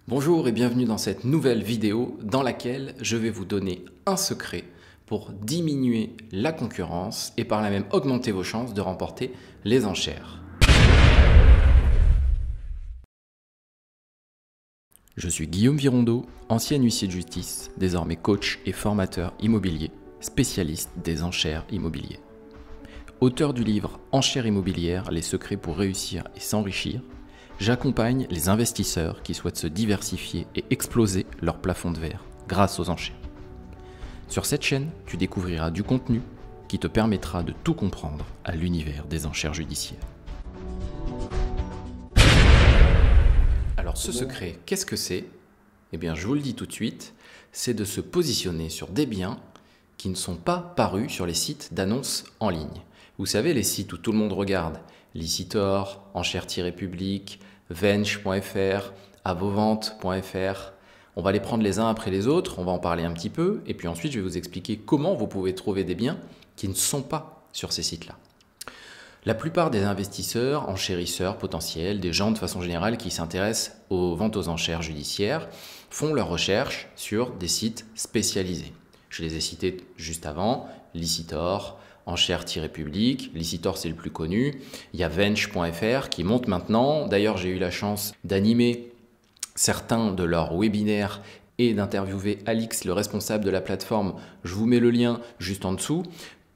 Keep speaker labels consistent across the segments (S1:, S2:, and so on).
S1: Bonjour et bienvenue dans cette nouvelle vidéo dans laquelle je vais vous donner un secret pour diminuer la concurrence et par là même augmenter vos chances de remporter les enchères. Je suis Guillaume Virondeau, ancien huissier de justice, désormais coach et formateur immobilier, spécialiste des enchères immobilières. Auteur du livre Enchères immobilières, les secrets pour réussir et s'enrichir, j'accompagne les investisseurs qui souhaitent se diversifier et exploser leur plafond de verre grâce aux enchères. Sur cette chaîne, tu découvriras du contenu qui te permettra de tout comprendre à l'univers des enchères judiciaires. Alors ce secret, qu'est-ce que c'est? Eh bien, je vous le dis tout de suite, c'est de se positionner sur des biens qui ne sont pas parus sur les sites d'annonces en ligne. Vous savez, les sites où tout le monde regarde, Licitor, Enchères-Public, Vench.fr, Avovente.fr. On va les prendre les uns après les autres, on va en parler un petit peu, et puis ensuite je vais vous expliquer comment vous pouvez trouver des biens qui ne sont pas sur ces sites-là. La plupart des investisseurs, enchérisseurs potentiels, des gens de façon générale qui s'intéressent aux ventes aux enchères judiciaires, font leurs recherches sur des sites spécialisés. Je les ai cités juste avant, Licitor, Enchères-Public, Licitor c'est le plus connu, il y a Vench.fr qui monte maintenant, d'ailleurs j'ai eu la chance d'animer certains de leurs webinaires et d'interviewer Alix, le responsable de la plateforme, je vous mets le lien juste en dessous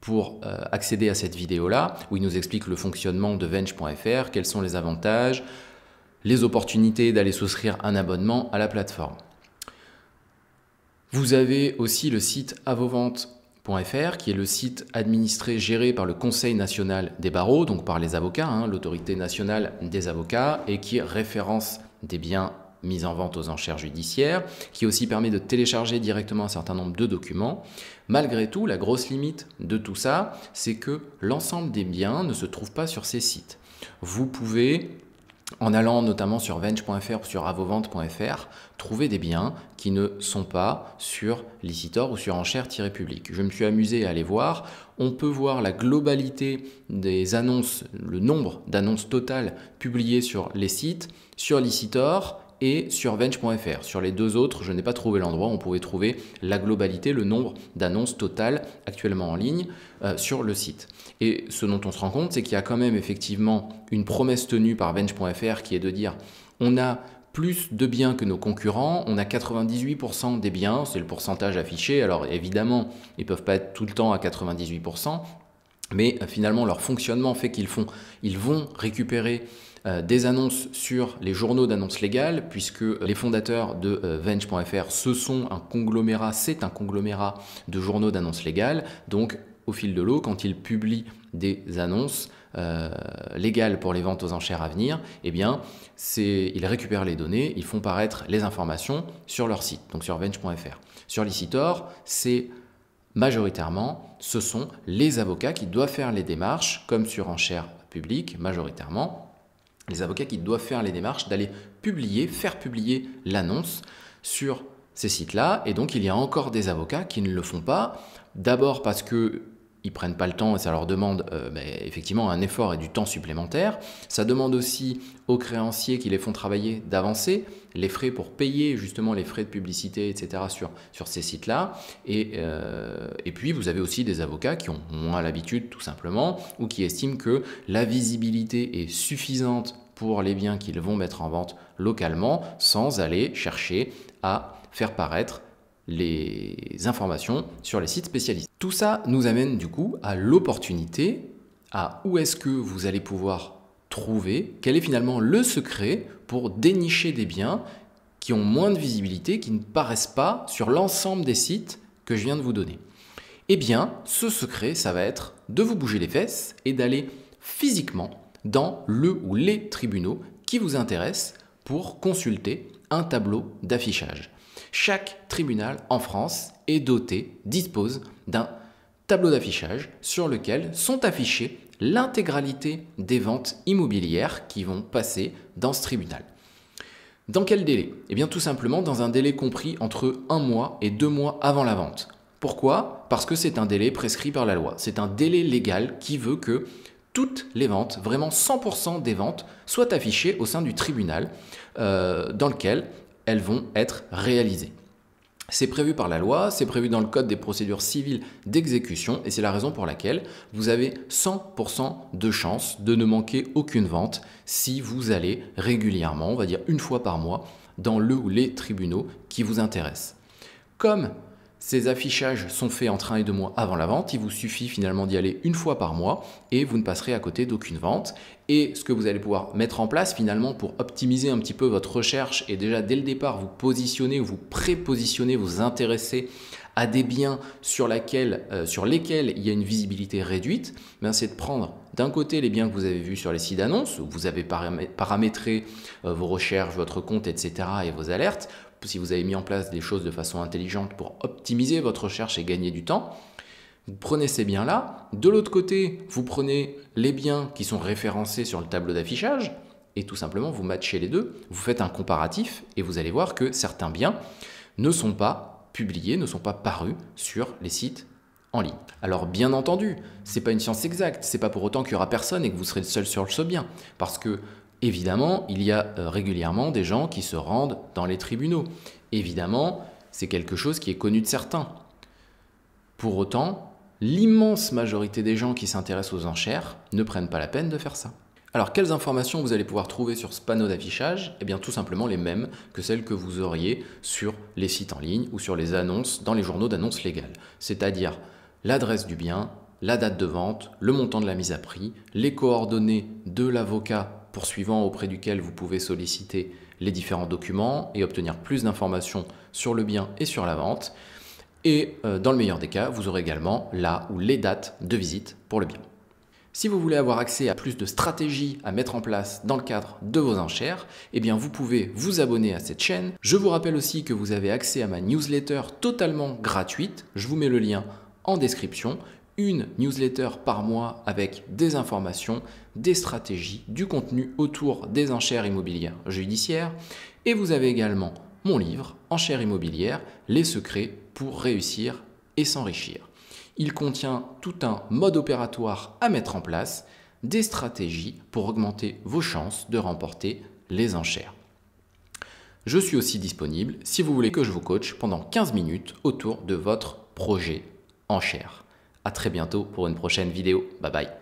S1: pour accéder à cette vidéo-là, où il nous explique le fonctionnement de Vench.fr, quels sont les avantages, les opportunités d'aller souscrire un abonnement à la plateforme. Vous avez aussi le site Avovente.fr qui est le site administré, géré par le Conseil national des barreaux, donc par les avocats, l'autorité nationale des avocats, et qui référence des biens mis en vente aux enchères judiciaires, qui aussi permet de télécharger directement un certain nombre de documents. Malgré tout, la grosse limite de tout ça, c'est que l'ensemble des biens ne se trouve pas sur ces sites. Vous pouvez, en allant notamment sur Vench.fr ou sur Avovente.fr, trouver des biens qui ne sont pas sur Licitor ou sur Enchères-Public. Je me suis amusé à aller voir. On peut voir la globalité des annonces, le nombre d'annonces totales publiées sur les sites, sur Licitor et sur Vench.fr. Sur les deux autres, je n'ai pas trouvé l'endroit où on pouvait trouver la globalité, le nombre d'annonces totales actuellement en ligne sur le site. Et ce dont on se rend compte, c'est qu'il y a quand même effectivement une promesse tenue par Vench.fr qui est de dire on a plus de biens que nos concurrents, on a 98% des biens, c'est le pourcentage affiché. Alors évidemment, ils ne peuvent pas être tout le temps à 98%, mais finalement leur fonctionnement fait qu'ils vont récupérer des annonces sur les journaux d'annonces légales, puisque les fondateurs de Vench.fr, c'est un conglomérat de journaux d'annonces légales. Donc au fil de l'eau, quand ils publient des annonces légales pour les ventes aux enchères à venir, eh bien, ils récupèrent les données, ils font paraître les informations sur leur site, donc sur Vench.fr. Sur Licitor, majoritairement, ce sont les avocats qui doivent faire les démarches, comme sur Enchères-Public, majoritairement, les avocats qui doivent faire les démarches d'aller faire publier l'annonce sur ces sites-là. Et donc, il y a encore des avocats qui ne le font pas. D'abord parce qu'ils ne prennent pas le temps et ça leur demande effectivement un effort et du temps supplémentaire. Ça demande aussi aux créanciers qui les font travailler d'avancer les frais pour payer justement les frais de publicité, etc. sur ces sites-là. Et puis, vous avez aussi des avocats qui ont moins l'habitude tout simplement ou qui estiment que la visibilité est suffisante pour les biens qu'ils vont mettre en vente localement sans aller chercher à faire paraître les informations sur les sites spécialisés. Tout ça nous amène du coup à l'opportunité, à où est-ce que vous allez pouvoir trouver, quel est finalement le secret pour dénicher des biens qui ont moins de visibilité, qui ne paraissent pas sur l'ensemble des sites que je viens de vous donner. Eh bien, ce secret, ça va être de vous bouger les fesses et d'aller physiquement dans le ou les tribunaux qui vous intéressent pour consulter un tableau d'affichage. Chaque tribunal en France dispose d'un tableau d'affichage sur lequel sont affichées l'intégralité des ventes immobilières qui vont passer dans ce tribunal. Dans quel délai? Eh bien tout simplement dans un délai compris entre 1 mois et 2 mois avant la vente. Pourquoi? Parce que c'est un délai prescrit par la loi. C'est un délai légal qui veut que toutes les ventes, vraiment 100% des ventes, soient affichées au sein du tribunal dans lequel elles vont être réalisées. C'est prévu par la loi, c'est prévu dans le code des procédures civiles d'exécution et c'est la raison pour laquelle vous avez 100% de chance de ne manquer aucune vente si vous allez régulièrement, on va dire une fois par mois, dans le ou les tribunaux qui vous intéressent. Comme ces affichages sont faits entre 1 et 2 mois avant la vente, il vous suffit finalement d'y aller une fois par mois et vous ne passerez à côté d'aucune vente. Et ce que vous allez pouvoir mettre en place finalement pour optimiser un petit peu votre recherche et déjà dès le départ vous positionner ou vous prépositionner, vous intéresser à des biens sur lesquels il y a une visibilité réduite, c'est de prendre d'un côté les biens que vous avez vus sur les sites d'annonces, où vous avez paramétré vos recherches, votre compte, etc. et vos alertes, si vous avez mis en place des choses de façon intelligente pour optimiser votre recherche et gagner du temps, vous prenez ces biens-là. De l'autre côté, vous prenez les biens qui sont référencés sur le tableau d'affichage et tout simplement vous matchez les deux. Vous faites un comparatif et vous allez voir que certains biens ne sont pas publiés, ne sont pas parus sur les sites en ligne. Alors bien entendu, ce n'est pas une science exacte, ce n'est pas pour autant qu'il n'y aura personne et que vous serez seul sur ce bien. Parce que évidemment, il y a régulièrement des gens qui se rendent dans les tribunaux. Évidemment, c'est quelque chose qui est connu de certains. Pour autant, l'immense majorité des gens qui s'intéressent aux enchères ne prennent pas la peine de faire ça. Alors, quelles informations vous allez pouvoir trouver sur ce panneau d'affichage? Eh bien, tout simplement les mêmes que celles que vous auriez sur les sites en ligne ou sur les annonces dans les journaux d'annonces légales. C'est-à-dire l'adresse du bien, la date de vente, le montant de la mise à prix, les coordonnées de l'avocat poursuivant auprès duquel vous pouvez solliciter les différents documents et obtenir plus d'informations sur le bien et sur la vente. Et dans le meilleur des cas, vous aurez également la ou les dates de visite pour le bien. Si vous voulez avoir accès à plus de stratégies à mettre en place dans le cadre de vos enchères, eh bien vous pouvez vous abonner à cette chaîne. Je vous rappelle aussi que vous avez accès à ma newsletter totalement gratuite. Je vous mets le lien en description. Une newsletter par mois avec des informations, des stratégies, du contenu autour des enchères immobilières judiciaires. Et vous avez également mon livre, Enchères immobilières, les secrets pour réussir et s'enrichir. Il contient tout un mode opératoire à mettre en place, des stratégies pour augmenter vos chances de remporter les enchères. Je suis aussi disponible si vous voulez que je vous coache pendant 15 minutes autour de votre projet enchère. À très bientôt pour une prochaine vidéo. Bye bye.